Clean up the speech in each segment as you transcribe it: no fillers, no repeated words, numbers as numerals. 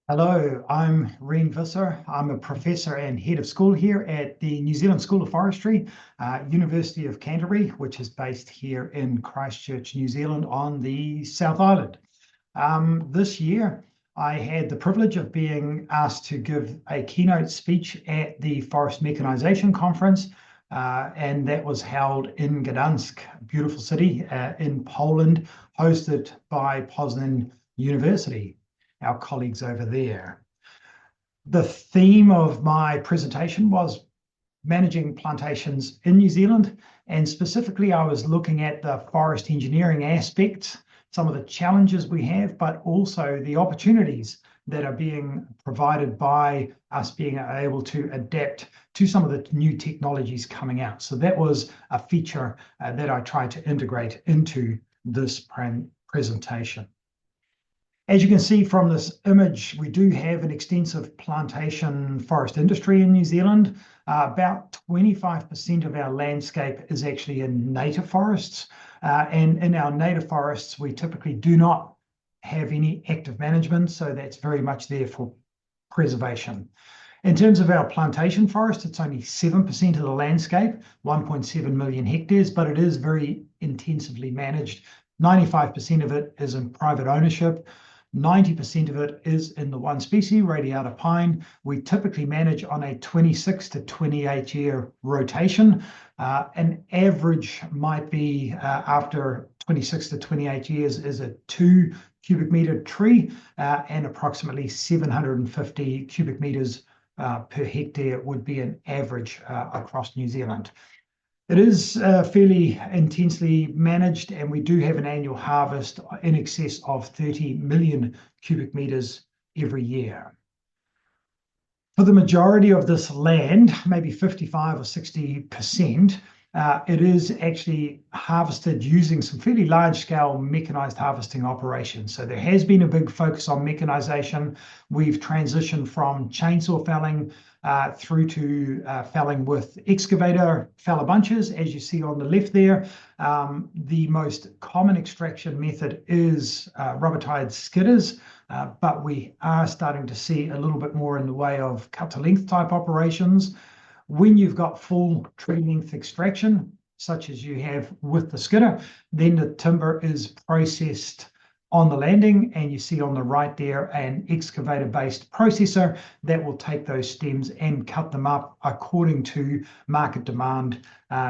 Hello, I'm Rien Visser. I'm a professor and head of school here at the New Zealand School of Forestry, University of Canterbury, which is based here in Christchurch, New Zealand on the South Island. This year, I had the privilege of being asked to give a keynote speech at the Forest Mechanisation Conference, and that was held in Gdansk, a beautiful city in Poland, hosted by Poznan University, our colleagues over there. The theme of my presentation was managing plantations in New Zealand, and specifically I was looking at the forest engineering aspects, some of the challenges we have, but also the opportunities that are being provided by us being able to adapt to some of the new technologies coming out. So that was a feature that I tried to integrate into this presentation. As you can see from this image, we do have an extensive plantation forest industry in New Zealand. About 25% of our landscape is actually in native forests. And in our native forests, we typically do not have any active management, so that's very much there for preservation. In terms of our plantation forest, it's only 7% of the landscape, 1.7 million hectares, but it is very intensively managed. 95% of it is in private ownership. 90% of it is in the one species, radiata pine. We typically manage on a 26 to 28 year rotation. An average might be after 26 to 28 years is a 2 cubic meter tree and approximately 750 cubic meters per hectare would be an average across New Zealand. It is fairly intensely managed, and we do have an annual harvest in excess of 30 million cubic meters every year. For the majority of this land, maybe 55 or 60%, it is actually harvested using some fairly large-scale mechanized harvesting operations. So there has been a big focus on mechanization. We've transitioned from chainsaw felling through to felling with excavator feller bunches, as you see on the left there. The most common extraction method is rubber-tired skidders, but we are starting to see a little bit more in the way of cut-to-length type operations. When you've got full tree length extraction, such as you have with the skidder, then the timber is processed on the landing, and you see on the right there an excavator-based processor that will take those stems and cut them up according to market demand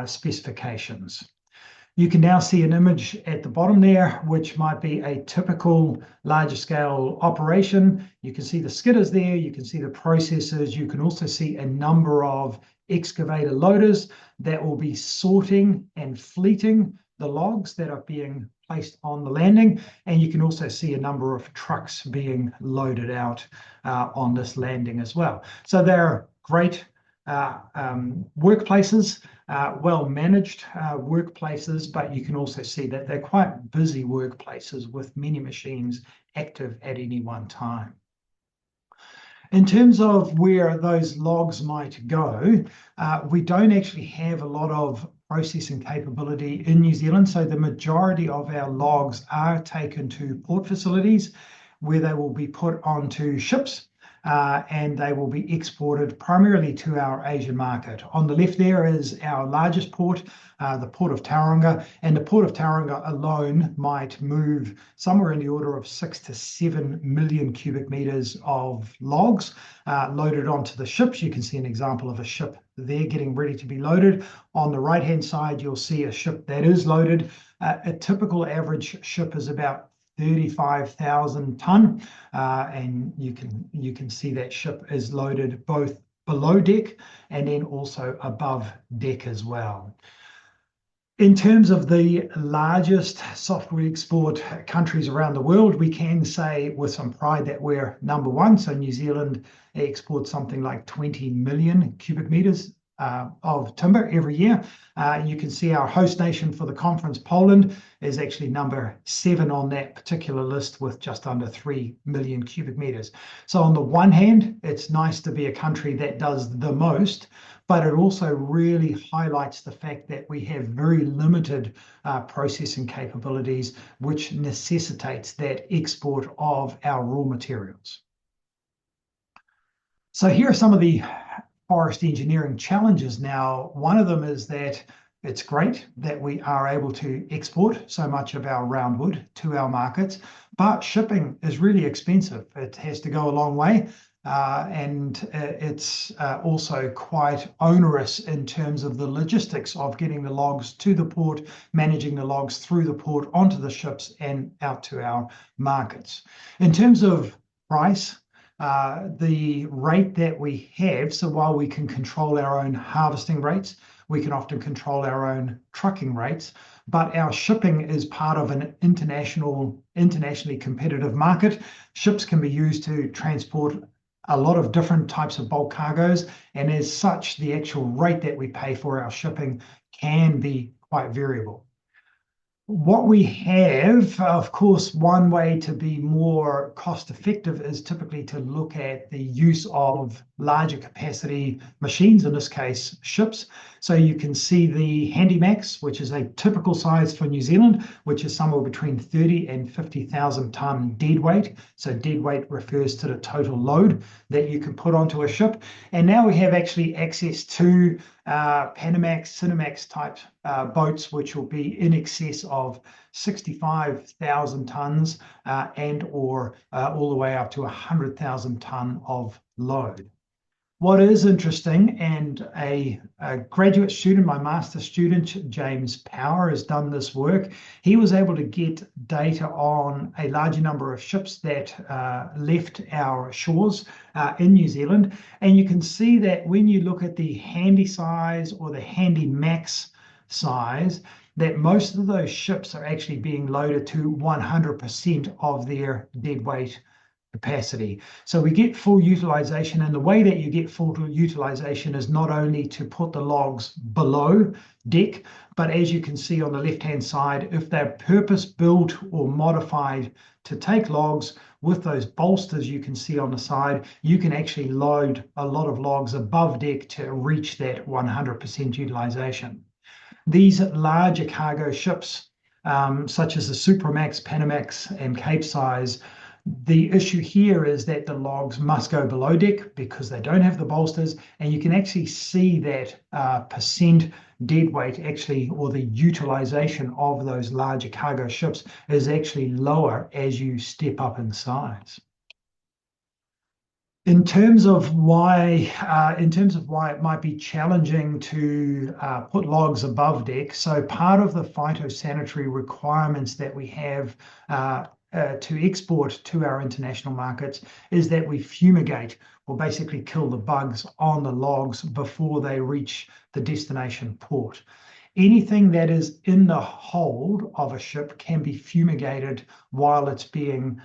specifications. You can now see an image at the bottom there, which might be a typical larger scale operation. You can see the skidders there, you can see the processors, you can also see a number of excavator loaders that will be sorting and fleeting the logs that are being placed on the landing. And you can also see a number of trucks being loaded out on this landing as well. So they're great workplaces, well-managed workplaces, but you can also see that they're quite busy workplaces with many machines active at any one time. In terms of where those logs might go, we don't actually have a lot of processing capability in New Zealand, so the majority of our logs are taken to port facilities where they will be put onto ships and they will be exported primarily to our Asian market. On the left there is our largest port, the Port of Tauranga, and the Port of Tauranga alone might move somewhere in the order of 6 to 7 million cubic meters of logs loaded onto the ships. You can see an example of a ship there getting ready to be loaded. On the right-hand side, you'll see a ship that is loaded. A typical average ship is about 35,000 ton, and you can see that ship is loaded both below deck and then also above deck as well. In terms of the largest softwood export countries around the world, we can say with some pride that we're number one. So New Zealand exports something like 20 million cubic meters of timber every year. You can see our host nation for the conference, Poland, is actually number 7 on that particular list with just under 3 million cubic meters. So on the one hand, it's nice to be a country that does the most, but it also really highlights the fact that we have very limited processing capabilities, which necessitates that export of our raw materials. So here are some of the forest engineering challenges. Now, one of them is that it's great that we are able to export so much of our roundwood to our markets, but shipping is really expensive. It has to go a long way, and it's also quite onerous in terms of the logistics of getting the logs to the port, managing the logs through the port onto the ships and out to our markets. In terms of price, the rate that we have, so while we can control our own harvesting rates, we can often control our own trucking rates, but our shipping is part of an internationally competitive market. Ships can be used to transport a lot of different types of bulk cargoes, and as such, the actual rate that we pay for our shipping can be quite variable. What we have, of course, one way to be more cost effective is typically to look at the use of larger capacity machines, in this case, ships. So you can see the Handymax, which is a typical size for New Zealand, which is somewhere between 30 and 50,000 tonne dead weight. So dead weight refers to the total load that you can put onto a ship. And now we have actually access to Panamax, Cinemax type boats, which will be in excess of 65,000 tonnes and or all the way up to 100,000 tonne of load. What is interesting, and a graduate student, my master's student, James Power, has done this work. He was able to get data on a larger number of ships that left our shores in New Zealand. And you can see that when you look at the handy size or the handy max size, that most of those ships are actually being loaded to 100% of their dead weight capacity. So we get full utilization, and the way that you get full utilization is not only to put the logs below deck, but as you can see on the left-hand side, if they're purpose-built or modified to take logs with those bolsters you can see on the side, you can actually load a lot of logs above deck to reach that 100% utilization. These larger cargo ships, such as the Supramax, Panamax, and Capesize, the issue here is that the logs must go below deck because they don't have the bolsters, and you can actually see that percent dead weight actually, or the utilization of those larger cargo ships is actually lower as you step up in size. In terms of why it might be challenging to put logs above deck, so part of the phytosanitary requirements that we have to export to our international markets is that we fumigate, or basically kill the bugs on the logs before they reach the destination port. Anything that is in the hold of a ship can be fumigated while it's being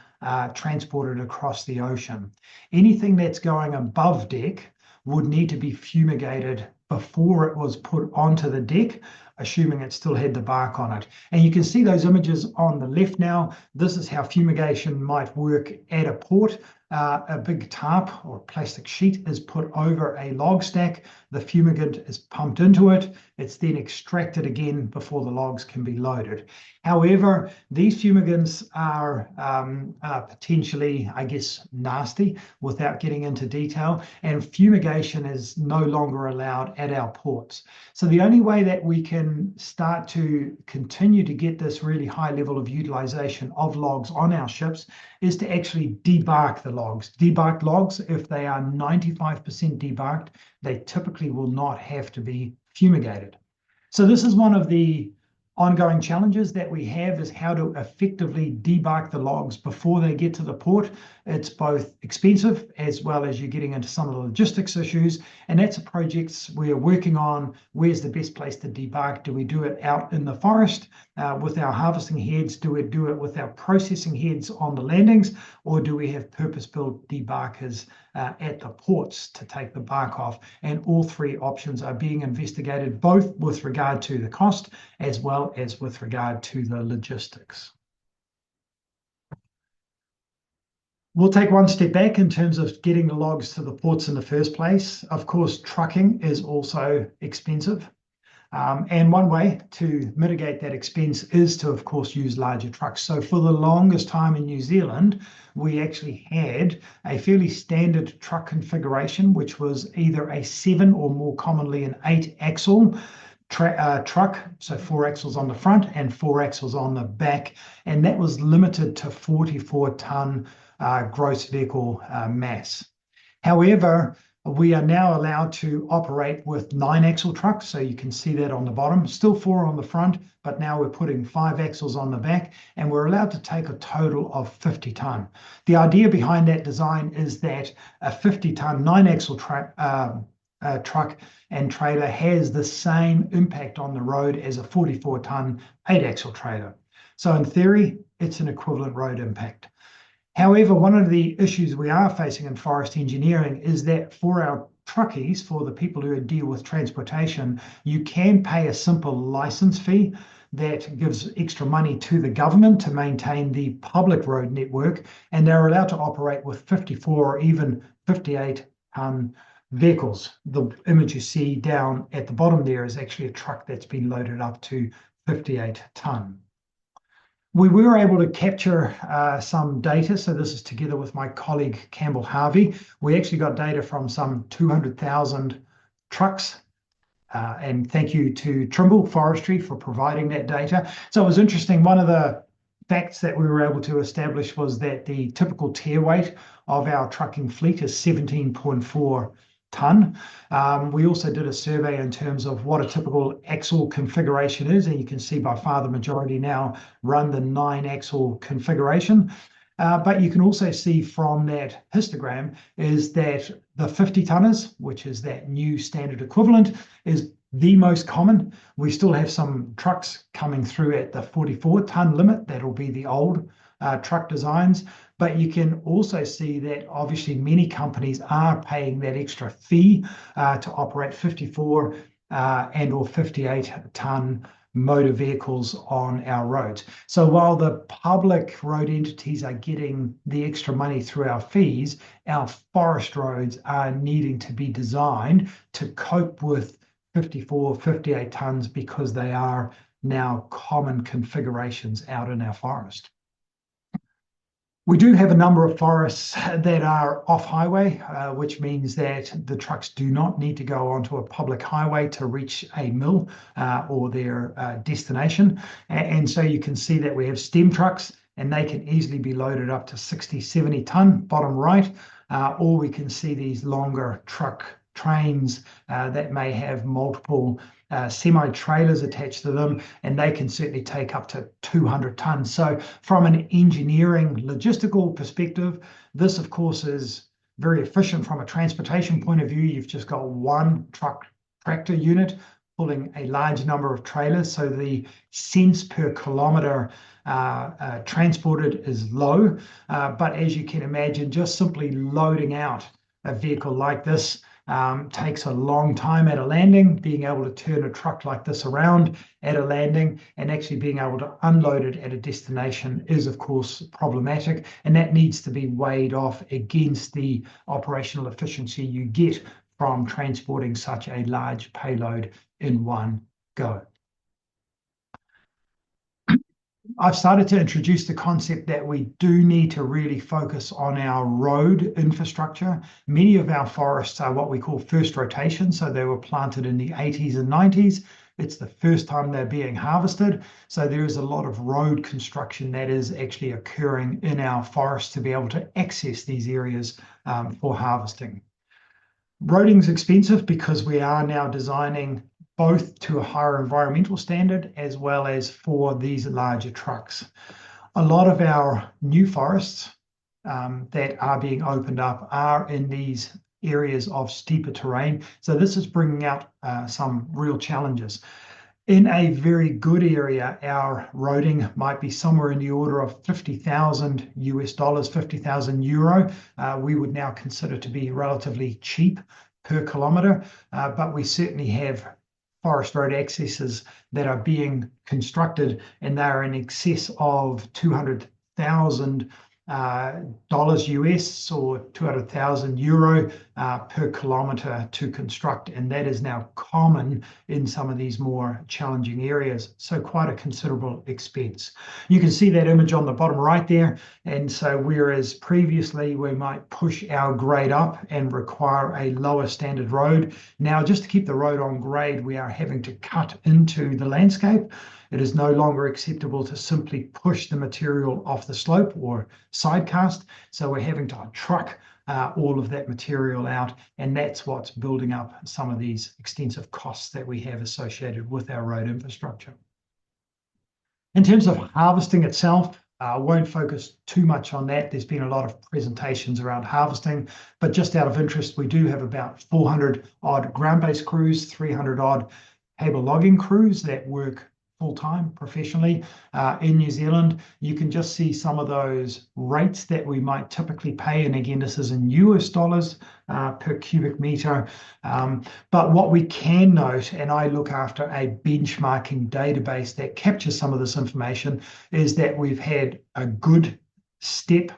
transported across the ocean. Anything that's going above deck would need to be fumigated before it was put onto the deck, assuming it still had the bark on it. And you can see those images on the left now. This is how fumigation might work at a port. A big tarp or plastic sheet is put over a log stack. The fumigant is pumped into it. It's then extracted again before the logs can be loaded. However, these fumigants are potentially, I guess, nasty without getting into detail, and fumigation is no longer allowed at our ports. So the only way that we can start to continue to get this really high level of utilization of logs on our ships is to actually debark the logs. Debarked logs, if they are 95% debarked, they typically will not have to be fumigated. So this is one of the ongoing challenges that we have, is how to effectively debark the logs before they get to the port. It's both expensive as well as you're getting into some of the logistics issues, and that's a project we're working on. Where's the best place to debark? Do we do it out in the forest with our harvesting heads? Do we do it with our processing heads on the landings? Or do we have purpose-built debarkers at the ports to take the bark off? And all three options are being investigated, both with regard to the cost as well as with regard to the logistics. We'll take one step back in terms of getting the logs to the ports in the first place. Of course, trucking is also expensive. And one way to mitigate that expense is to, of course, use larger trucks. So for the longest time in New Zealand, we actually had a fairly standard truck configuration, which was either a 7 or more commonly an 8-axle truck, so 4 axles on the front and 4 axles on the back, and that was limited to 44-ton gross vehicle mass. However, we are now allowed to operate with 9-axle trucks, so you can see that on the bottom, still 4 on the front, but now we're putting 5 axles on the back, and we're allowed to take a total of 50-ton. The idea behind that design is that a 50-ton 9-axle truck and trailer has the same impact on the road as a 44-ton 8-axle trailer. So in theory, it's an equivalent road impact. However, one of the issues we are facing in forest engineering is that for our truckies, for the people who deal with transportation, you can pay a simple license fee that gives extra money to the government to maintain the public road network, and they're allowed to operate with 54 or even 58-ton vehicles. The image you see down at the bottom there is actually a truck that's been loaded up to 58-ton. We were able to capture some data, so this is together with my colleague Campbell Harvey. We actually got data from some 200,000 trucks, and thank you to Trimble Forestry for providing that data. So it was interesting. One of the facts that we were able to establish was that the typical tear weight of our trucking fleet is 17.4 ton. We also did a survey in terms of what a typical axle configuration is, and you can see by far the majority now run the 9-axle configuration. But you can also see from that histogram is that the 50-tonners, which is that new standard equivalent, is the most common. We still have some trucks coming through at the 44-ton limit. That'll be the old truck designs. But you can also see that obviously many companies are paying that extra fee to operate 54 and or 58-ton motor vehicles on our roads. So while the public road entities are getting the extra money through our fees, our forest roads are needing to be designed to cope with 54, 58 tons because they are now common configurations out in our forest. We do have a number of forests that are off highway, which means that the trucks do not need to go onto a public highway to reach a mill or their destination. And so you can see that we have stem trucks, and they can easily be loaded up to 60, 70 ton, bottom right, or we can see these longer truck trains that may have multiple semi-trailers attached to them, and they can certainly take up to 200 tons. So from an engineering logistical perspective, this of course is very efficient from a transportation point of view. You've just got one tractor unit pulling a large number of trailers, so the cents per kilometre transported is low. But as you can imagine, just simply loading out a vehicle like this takes a long time at a landing. Being able to turn a truck like this around at a landing and actually being able to unload it at a destination is of course problematic, and that needs to be weighed off against the operational efficiency you get from transporting such a large payload in one go. I've started to introduce the concept that we do need to really focus on our road infrastructure. Many of our forests are what we call first rotation, so they were planted in the 80s and 90s. It's the first time they're being harvested, so there is a lot of road construction that is actually occurring in our forests to be able to access these areas for harvesting. Roading is expensive because we are now designing both to a higher environmental standard as well as for these larger trucks. A lot of our new forests that are being opened up are in these areas of steeper terrain. So this is bringing out some real challenges. In a very good area, our roading might be somewhere in the order of $50,000 US, 50,000 euro. We would now consider to be relatively cheap per kilometre, but we certainly have forest road accesses that are being constructed, and they are in excess of 200,000 dollars US or 200,000 euro per kilometre to construct, and that is now common in some of these more challenging areas. So quite a considerable expense. You can see that image on the bottom right there, and so whereas previously we might push our grade up and require a lower standard road, now just to keep the road on grade, we are having to cut into the landscape. It is no longer acceptable to simply push the material off the slope or side cast. So we're having to truck all of that material out, and that's what's building up some of these extensive costs that we have associated with our road infrastructure. In terms of harvesting itself, I won't focus too much on that. There's been a lot of presentations around harvesting, but just out of interest, we do have about 400 odd ground-based crews, 300 odd cable logging crews that work full-time professionally in New Zealand. You can just see some of those rates that we might typically pay, and again, this is in US dollars per cubic meter. But what we can note, and I look after a benchmarking database that captures some of this information, is that we've had a good step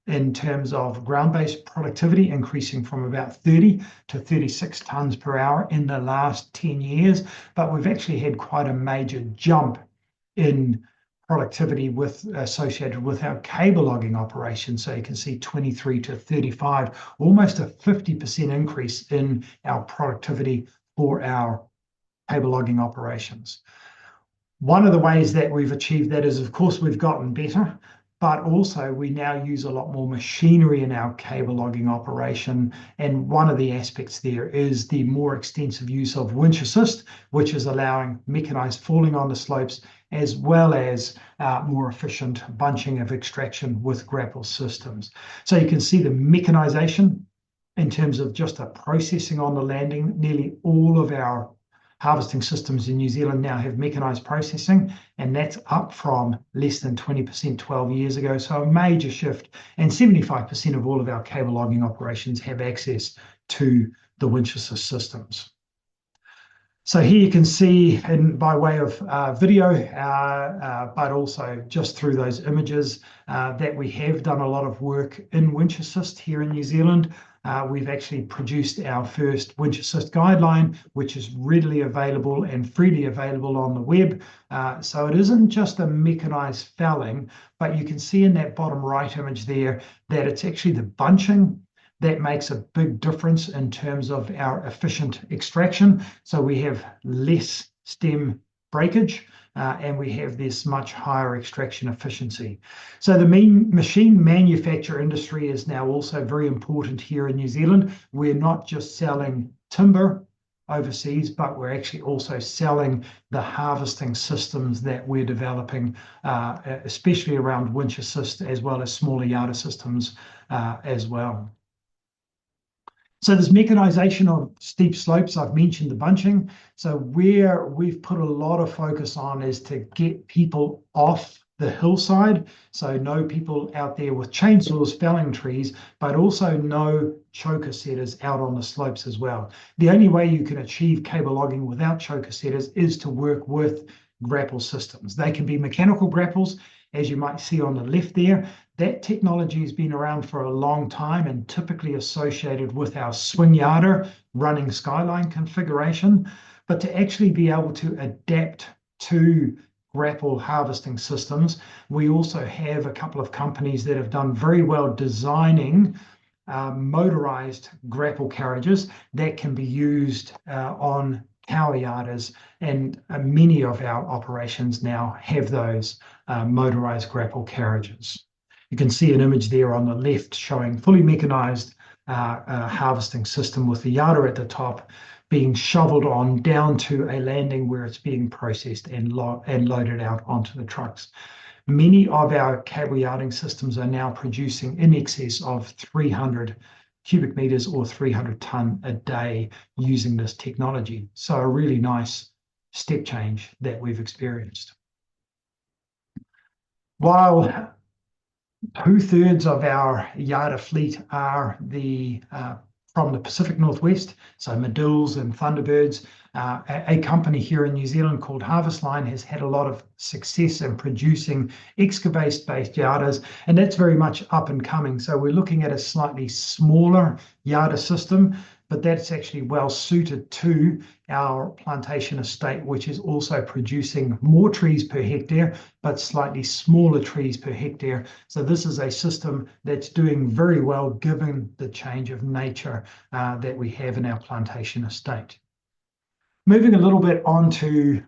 in terms of ground-based productivity, increasing from about 30 to 36 tonnes per hour in the last 10 years. But we've actually had quite a major jump in productivity associated with our cable logging operation. So you can see 23 to 35, almost a 50% increase in our productivity for our cable logging operations. One of the ways that we've achieved that is, of course, we've gotten better, but also we now use a lot more machinery in our cable logging operation. And one of the aspects there is the more extensive use of winch assist, which is allowing mechanized falling on the slopes, as well as more efficient bunching of extraction with grapple systems. So you can see the mechanization in terms of just a processing on the landing. Nearly all of our harvesting systems in New Zealand now have mechanised processing, and that's up from less than 20% 12 years ago. So a major shift, and 75% of all of our cable logging operations have access to the winch assist systems. So here you can see, and by way of video, but also just through those images, that we have done a lot of work in winch assist here in New Zealand. We've actually produced our first winch assist guideline, which is readily available and freely available on the web. So it isn't just a mechanized felling, but you can see in that bottom right image there that it's actually the bunching that makes a big difference in terms of our efficient extraction. So we have less stem breakage, and we have this much higher extraction efficiency. So the machine manufacture industry is now also very important here in New Zealand. We're not just selling timber overseas, but we're actually also selling the harvesting systems that we're developing, especially around winch assist, as well as smaller yarder systems as well. So this mechanization of steep slopes, I've mentioned the bunching. So where we've put a lot of focus on is to get people off the hillside. So no people out there with chainsaws felling trees, but also no choker setters out on the slopes as well. The only way you can achieve cable logging without choker setters is to work with grapple systems. They can be mechanical grapples, as you might see on the left there. That technology has been around for a long time and typically associated with our swing yarder running skyline configuration. But to actually be able to adapt to grapple harvesting systems, we also have a couple of companies that have done very well designing motorized grapple carriages that can be used on tower yarders, and many of our operations now have those motorized grapple carriages. You can see an image there on the left showing fully mechanized harvesting system with the yarder at the top being shoveled on down to a landing where it's being processed and loaded out onto the trucks. Many of our cable yarding systems are now producing in excess of 300 cubic meters or 300 tonne a day using this technology. So a really nice step change that we've experienced. While 2/3 of our yarder fleet are the from the Pacific Northwest, so Medills and Thunderbirds. A company here in New Zealand called Harvest Line has had a lot of success in producing excavate-based yardas, and that's very much up and coming. So we're looking at a slightly smaller yarda system, but that's actually well suited to our plantation estate, which is also producing more trees per hectare, but slightly smaller trees per hectare. So this is a system that's doing very well given the change of nature that we have in our plantation estate. Moving a little bit on to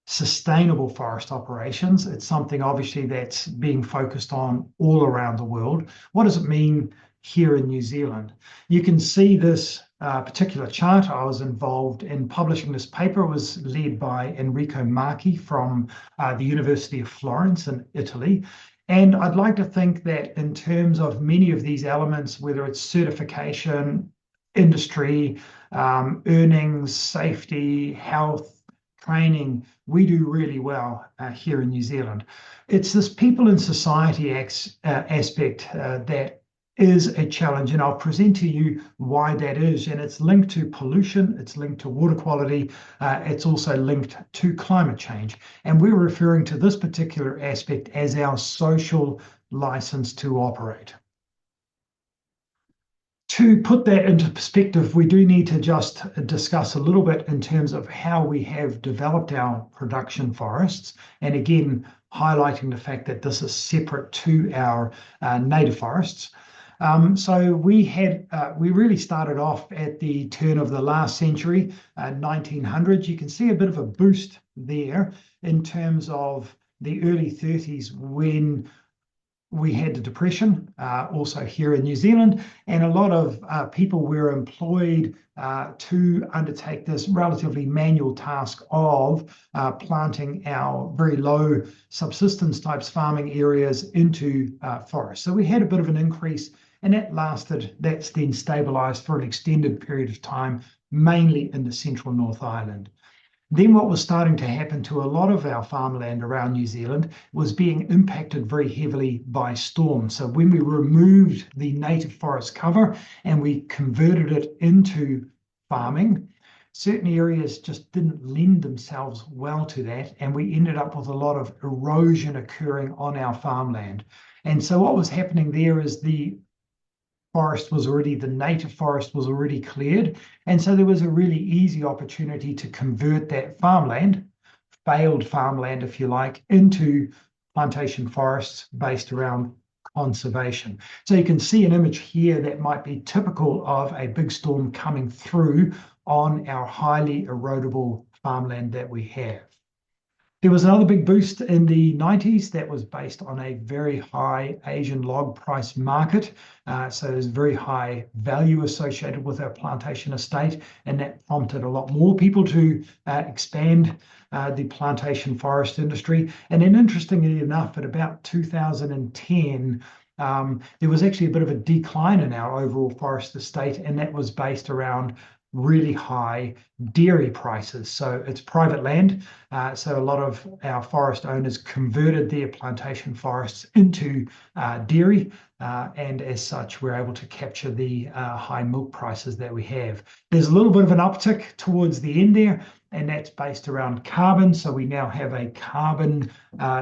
sustainable forest operations, it's something obviously that's being focused on all around the world. What does it mean here in New Zealand? You can see this particular chart. I was involved in publishing this paper. It was led by Enrico Marchi from the University of Florence in Italy. And I'd like to think that in terms of many of these elements, whether it's certification, industry, earnings, safety, health, training, we do really well here in New Zealand. It's this people and society aspect that is a challenge, and I'll present to you why that is. And it's linked to pollution, it's linked to water quality, it's also linked to climate change. And we're referring to this particular aspect as our social license to operate. To put that into perspective, we do need to just discuss a little bit in terms of how we have developed our production forests, and again, highlighting the fact that this is separate to our native forests. So we really started off at the turn of the last century, 1900s. You can see a bit of a boost there in terms of the early 30s when we had the Depression, also here in New Zealand, and a lot of people were employed to undertake this relatively manual task of planting our very low subsistence types farming areas into forests. So we had a bit of an increase, and that's then stabilized for an extended period of time, mainly in the central North Island. Then what was starting to happen to a lot of our farmland around New Zealand was being impacted very heavily by storms. So when we removed the native forest cover and we converted it into farming, certain areas just didn't lend themselves well to that, and we ended up with a lot of erosion occurring on our farmland. And so what was happening there is the native forest was already cleared. And so there was a really easy opportunity to convert that farmland, failed farmland, if you like, into plantation forests based around conservation. So you can see an image here that might be typical of a big storm coming through on our highly erodible farmland that we have. There was another big boost in the 90s that was based on a very high Asian log price market. So there's very high value associated with our plantation estate, and that prompted a lot more people to expand the plantation forest industry. And then interestingly enough, at about 2010, there was actually a bit of a decline in our overall forest estate, and that was based around really high dairy prices. So it's private land. So a lot of our forest owners converted their plantation forests into dairy. And as such, we're able to capture the high milk prices that we have. There's a little bit of an uptick towards the end there, and that's based around carbon. So we now have a carbon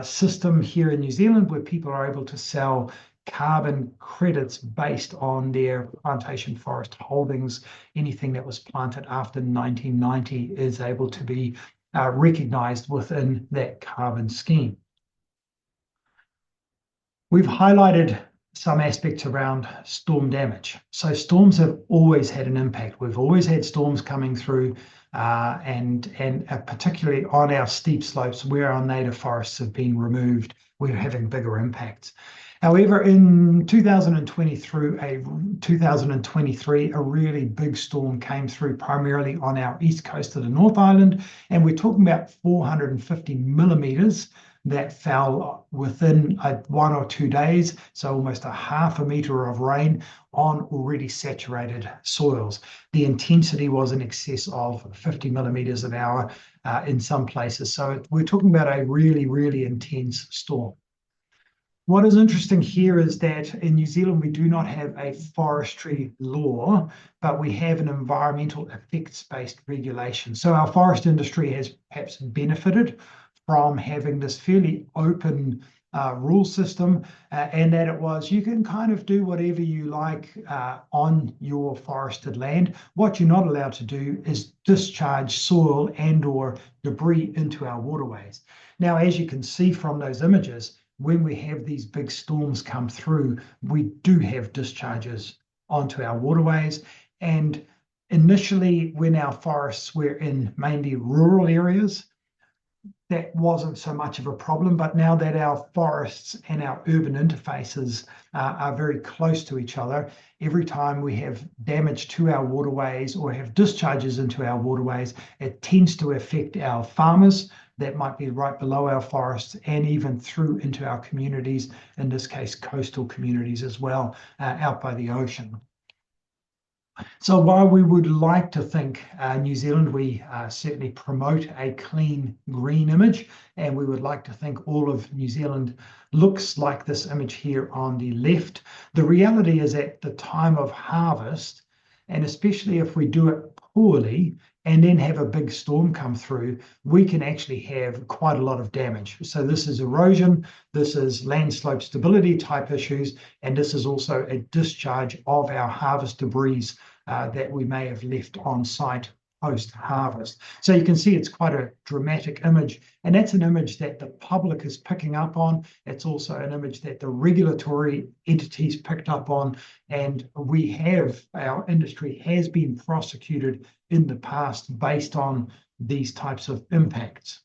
system here in New Zealand where people are able to sell carbon credits based on their plantation forest holdings. Anything that was planted after 1990 is able to be recognized within that carbon scheme. We've highlighted some aspects around storm damage. So storms have always had an impact. We've always had storms coming through and particularly on our steep slopes where our native forests have been removed, we're having bigger impacts. However, in 2023, a really big storm came through primarily on our east coast of the North Island, and we're talking about 450 millimeters that fell within 1 or 2 days, so almost a half a meter of rain on already saturated soils. The intensity was in excess of 50 millimeters an hour in some places, so we're talking about a really, really intense storm. What is interesting here is that in New Zealand, we do not have a forestry law, but we have an environmental effects-based regulation. So our forest industry has perhaps benefited from having this fairly open rule system, and that it was you can kind of do whatever you like on your forested land. What you're not allowed to do is discharge soil and or debris into our waterways. Now, as you can see from those images, when we have these big storms come through, we do have discharges onto our waterways. And initially, when our forests were in mainly rural areas, that wasn't so much of a problem. But now that our forests and our urban interfaces are very close to each other, every time we have damage to our waterways or have discharges into our waterways, it tends to affect our farmers that might be right below our forests and even through into our communities, in this case, coastal communities as well, out by the ocean. So while we would like to think New Zealand, we certainly promote a clean green image, and we would like to think all of New Zealand looks like this image here on the left. The reality is at the time of harvest, and especially if we do it poorly and then have a big storm come through, we can actually have quite a lot of damage. So this is erosion, this is land slope stability type issues, and this is also a discharge of our harvest debris that we may have left on site post-harvest. So you can see it's quite a dramatic image, and that's an image that the public is picking up on. It's also an image that the regulatory entities picked up on, and our industry has been prosecuted in the past based on these types of impacts.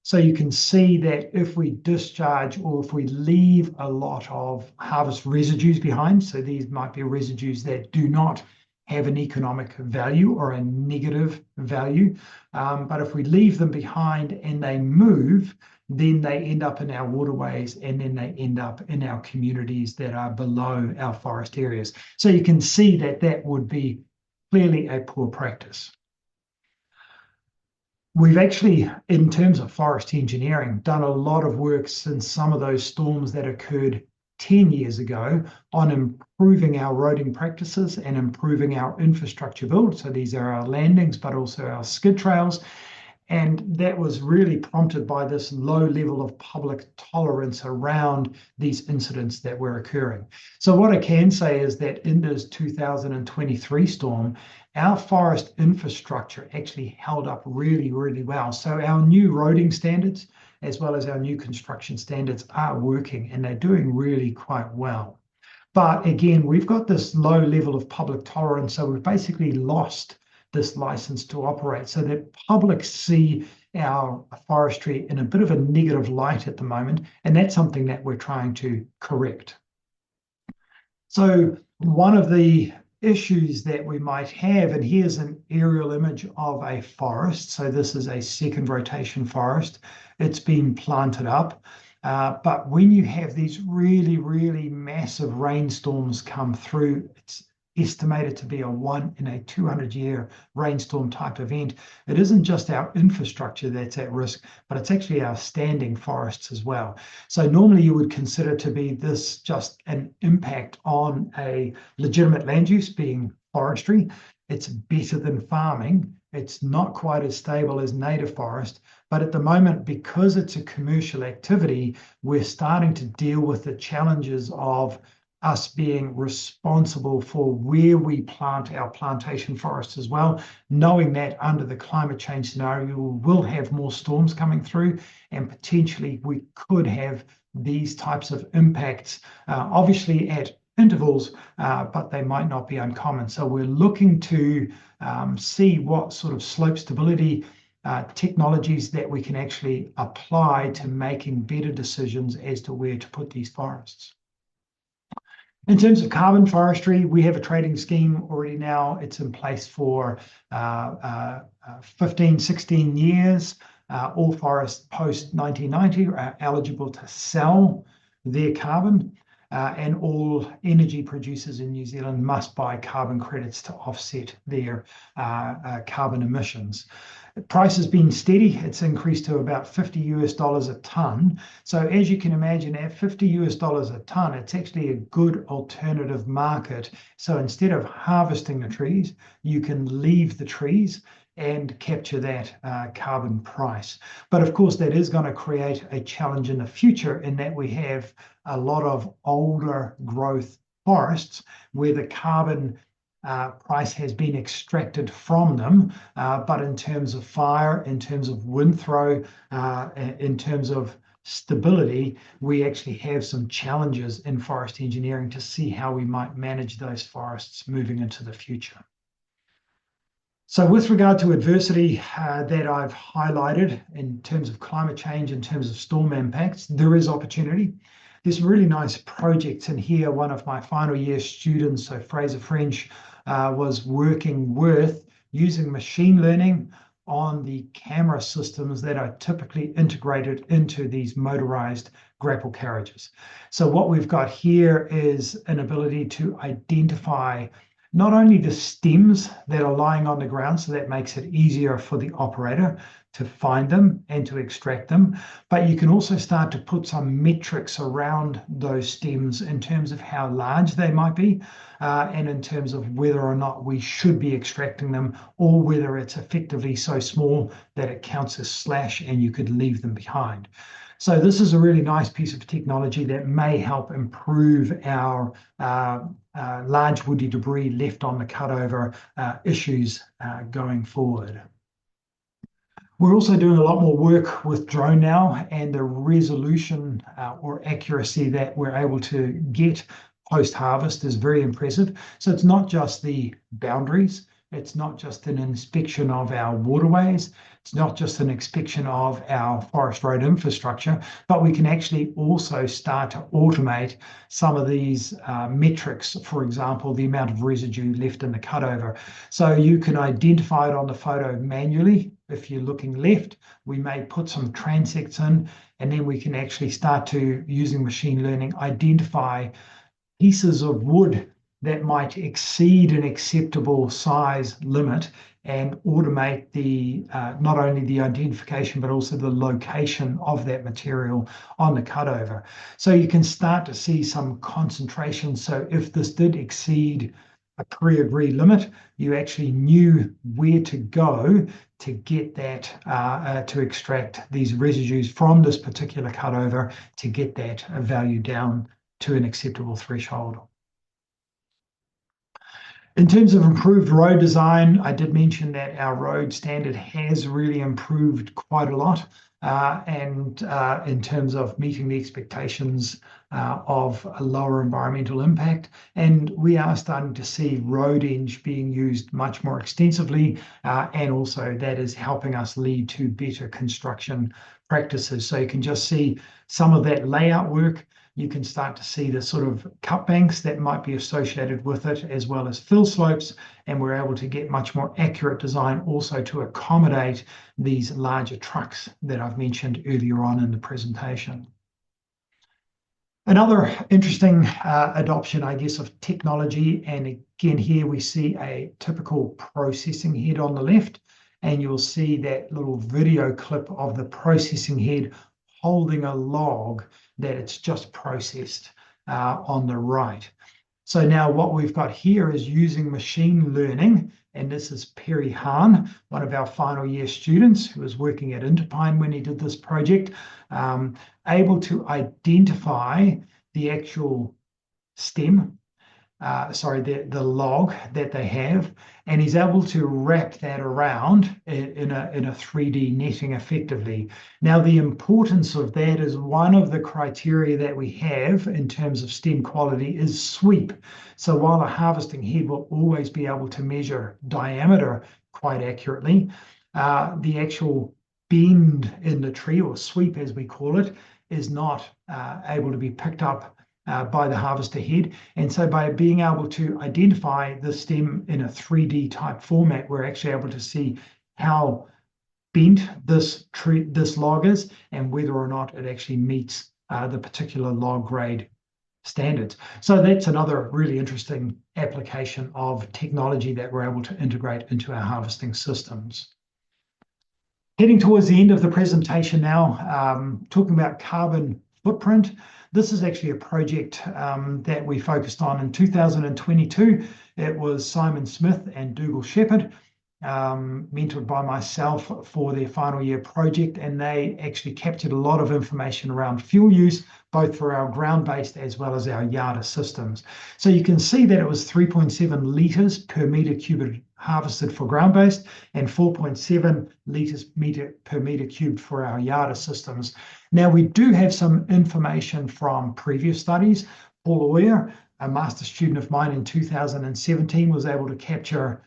So you can see that if we discharge or if we leave a lot of harvest residues behind, so these might be residues that do not have an economic value or a negative value. But if we leave them behind and they move, then they end up in our waterways and then they end up in our communities that are below our forest areas. So you can see that that would be clearly a poor practice. We've actually, in terms of forest engineering, done a lot of work since some of those storms that occurred 10 years ago on improving our roading practices and improving our infrastructure build. So these are our landings, but also our skid trails. And that was really prompted by this low level of public tolerance around these incidents that were occurring. So what I can say is that in this 2023 storm, our forest infrastructure actually held up really, really well. So our new roading standards, as well as our new construction standards, are working and they're doing really quite well. But again, we've got this low level of public tolerance, so we've basically lost this license to operate, so that public see our forestry in a bit of a negative light at the moment, and that's something that we're trying to correct. So one of the issues that we might have, and here's an aerial image of a forest. So this is a second rotation forest. It's been planted up. But when you have these really, really massive rainstorms come through, it's estimated to be a 1 in a 200-year rainstorm type event. It isn't just our infrastructure that's at risk, but it's actually our standing forests as well. So normally you would consider to be this just an impact on a legitimate land use being forestry. It's better than farming. It's not quite as stable as native forest, but at the moment, because it's a commercial activity, we're starting to deal with the challenges of us being responsible for where we plant our plantation forests as well, knowing that under the climate change scenario, we will have more storms coming through, and potentially we could have these types of impacts, obviously at intervals, but they might not be uncommon. So we're looking to see what sort of slope stability technologies that we can actually apply to making better decisions as to where to put these forests. In terms of carbon forestry, we have a trading scheme already now. It's in place for 15, 16 years. All forests post 1990 are eligible to sell their carbon. and all energy producers in New Zealand must buy carbon credits to offset their carbon emissions. The price has been steady. It's increased to about $50 a ton. So as you can imagine, at $50 a ton, it's actually a good alternative market. So instead of harvesting the trees, you can leave the trees and capture that carbon price. But of course, that is going to create a challenge in the future in that we have a lot of older growth forests where the carbon price has been extracted from them, but in terms of fire, in terms of wind throw, in terms of stability, we actually have some challenges in forest engineering to see how we might manage those forests moving into the future. So with regard to adversity that I've highlighted in terms of climate change, in terms of storm impacts, there is opportunity. There's really nice projects in here. One of my final year students, so Fraser French, was working with using machine learning on the camera systems that are typically integrated into these motorized grapple carriages. So what we've got here is an ability to identify not only the stems that are lying on the ground, so that makes it easier for the operator to find them and to extract them, but you can also start to put some metrics around those stems in terms of how large they might be, and in terms of whether or not we should be extracting them, or whether it's effectively so small that it counts as slash and you could leave them behind. So this is a really nice piece of technology that may help improve our large woody debris left on the cutover issues going forward. We're also doing a lot more work with drone now, and the resolution or accuracy that we're able to get post-harvest is very impressive. So it's not just the boundaries, it's not just an inspection of our waterways, it's not just an inspection of our forest road infrastructure, but we can actually also start to automate some of these metrics, for example, the amount of residue left in the cutover. So you can identify it on the photo manually. If you're looking left, we may put some transects in, and then we can actually start to, using machine learning, identify pieces of wood that might exceed an acceptable size limit and automate the not only the identification but also the location of that material on the cutover. So you can start to see some concentration. So if this did exceed a pre-agreed limit, you actually knew where to go to get that, to extract these residues from this particular cutover to get that value down to an acceptable threshold. In terms of improved road design, I did mention that our road standard has really improved quite a lot, and in terms of meeting the expectations of a lower environmental impact. And we are starting to see road eng being used much more extensively, and also that is helping us lead to better construction practices. So you can just see some of that layout work. You can start to see the sort of cut banks that might be associated with it, as well as fill slopes, and we're able to get much more accurate design also to accommodate these larger trucks that I've mentioned earlier on in the presentation. Another interesting adoption, I guess, of technology, and again here we see a typical processing head on the left, and you'll see that little video clip of the processing head holding a log that it's just processed on the right. So now what we've got here is using machine learning, and this is Perry Hahn, one of our final year students who was working at Interpine when he did this project, able to identify the actual stem, the log that they have, and he's able to wrap that around in a 3D netting effectively. Now, the importance of that is one of the criteria that we have in terms of stem quality is sweep. So while a harvesting head will always be able to measure diameter quite accurately, the actual bend in the tree, or sweep as we call it, is not able to be picked up by the harvester head. And so by being able to identify the stem in a 3D type format, we're actually able to see how bent this log is and whether or not it actually meets the particular log grade standards. So that's another really interesting application of technology that we're able to integrate into our harvesting systems. Heading towards the end of the presentation now, talking about carbon footprint. This is actually a project that we focused on in 2022. It was Simon Smith and Dougal Shepherd, mentored by myself for their final year project, and they actually captured a lot of information around fuel use, both for our ground-based as well as our Yada systems. So you can see that it was 3.7 litres per metre cubed harvested for ground-based and 4.7 litres per metre cubed for our Yada systems. Now, we do have some information from previous studies. Paul Oyer, a master student of mine in 2017, was able to capture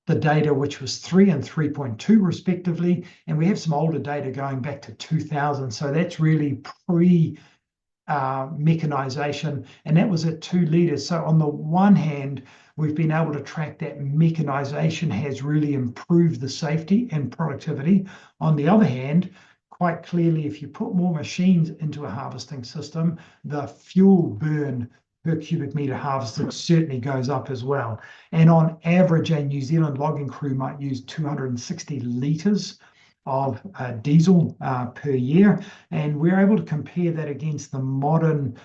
the data, which was 3 and 3.2 respectively, and we have some older data going back to 2000, so that's really pre-mechanisation, and that was at 2 litres. So on the one hand, we've been able to track that mechanisation has really improved the safety and productivity. On the other hand, quite clearly, if you put more machines into a harvesting system, the fuel burn per cubic metre harvested certainly goes up as well. And on average, a New Zealand logging crew might use 260 litres of diesel per year. And we're able to compare that against the modern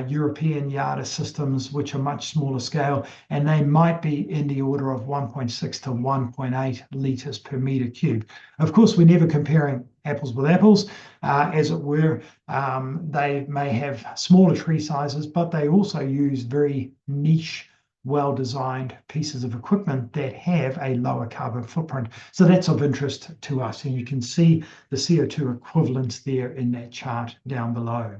European Yada systems, which are much smaller scale, and they might be in the order of 1.6 to 1.8 litres per metre cube. Of course, we're never comparing apples with apples, as it were. They may have smaller tree sizes, but they also use very niche, well-designed pieces of equipment that have a lower carbon footprint. So that's of interest to us, and you can see the CO2 equivalents there in that chart down below.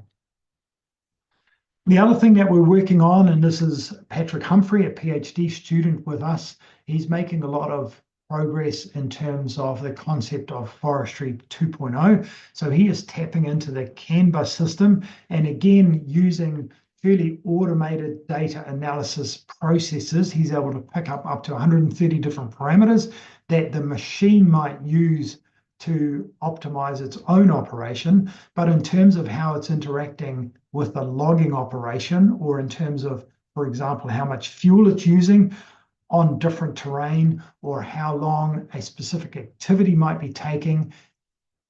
The other thing that we're working on, and this is Patrick Humphrey, a PhD student with us, he's making a lot of progress in terms of the concept of forestry 2.0. So he is tapping into the CAN bus system, and again, using fairly automated data analysis processes, he's able to pick up to 130 different parameters that the machine might use to optimize its own operation. But in terms of how it's interacting with the logging operation, or in terms of, for example, how much fuel it's using on different terrain, or how long a specific activity might be taking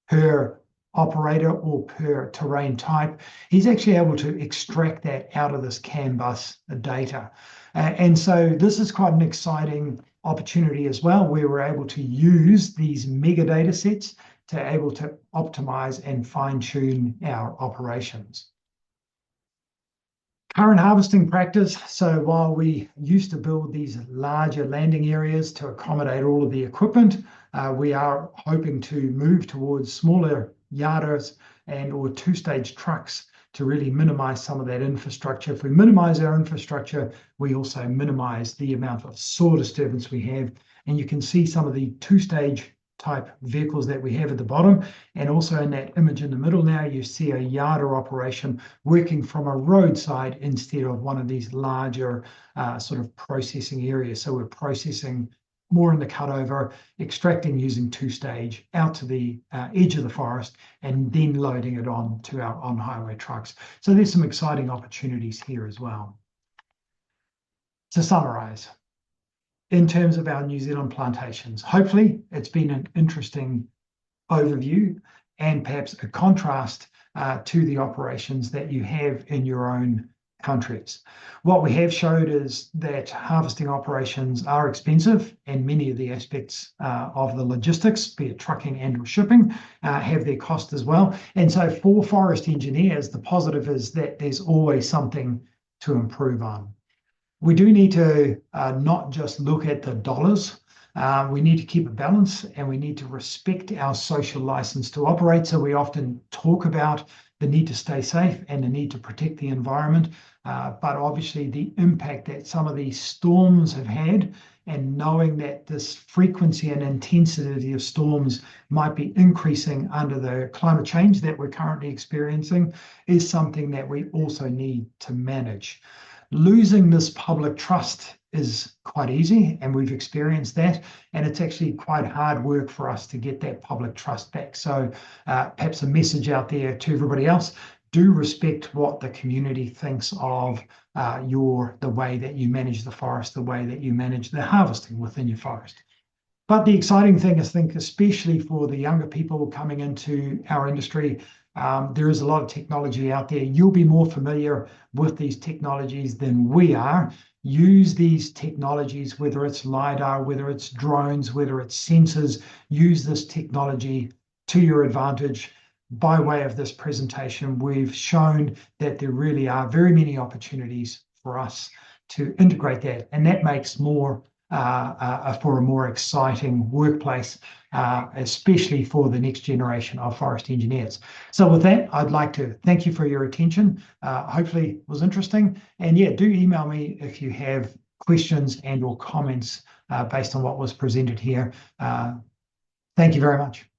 per operator or per terrain type, he's actually able to extract that out of this CAN bus data. And so this is quite an exciting opportunity as well, where we're able to use these mega data sets to able to optimize and fine-tune our operations. Current harvesting practice. So while we used to build these larger landing areas to accommodate all of the equipment, we are hoping to move towards smaller yardas and or two-stage trucks to really minimize some of that infrastructure. If we minimize our infrastructure, we also minimize the amount of soil disturbance we have. And you can see some of the two-stage type vehicles that we have at the bottom, and also in that image in the middle now you see a yarda operation working from a roadside instead of one of these larger sort of processing areas. So we're processing more in the cutover, extracting using two-stage out to the edge of the forest, and then loading it on to our on-highway trucks. So there's some exciting opportunities here as well. To summarize, in terms of our New Zealand plantations, hopefully it's been an interesting overview and perhaps a contrast to the operations that you have in your own countries. What we have showed is that harvesting operations are expensive, and many of the aspects of the logistics, be it trucking and or shipping, have their cost as well. And so for forest engineers, the positive is that there's always something to improve on. We do need to not just look at the dollars. We need to keep a balance, and we need to respect our social license to operate. So we often talk about the need to stay safe and the need to protect the environment, but obviously the impact that some of these storms have had, and knowing that this frequency and intensity of storms might be increasing under the climate change that we're currently experiencing, is something that we also need to manage. Losing this public trust is quite easy, and we've experienced that, and it's actually quite hard work for us to get that public trust back. So perhaps a message out there to everybody else: do respect what the community thinks of the way that you manage the forest, the way that you manage the harvesting within your forest. But the exciting thing is, I think, especially for the younger people coming into our industry, there is a lot of technology out there. You'll be more familiar with these technologies than we are. Use these technologies, whether it's LiDAR, whether it's drones, whether it's sensors, use this technology to your advantage. By way of this presentation, we've shown that there really are very many opportunities for us to integrate that, and that makes for a more exciting workplace, especially for the next generation of forest engineers. So with that, I'd like to thank you for your attention. Hopefully it was interesting. And yeah, do email me if you have questions and or comments based on what was presented here. Thank you very much.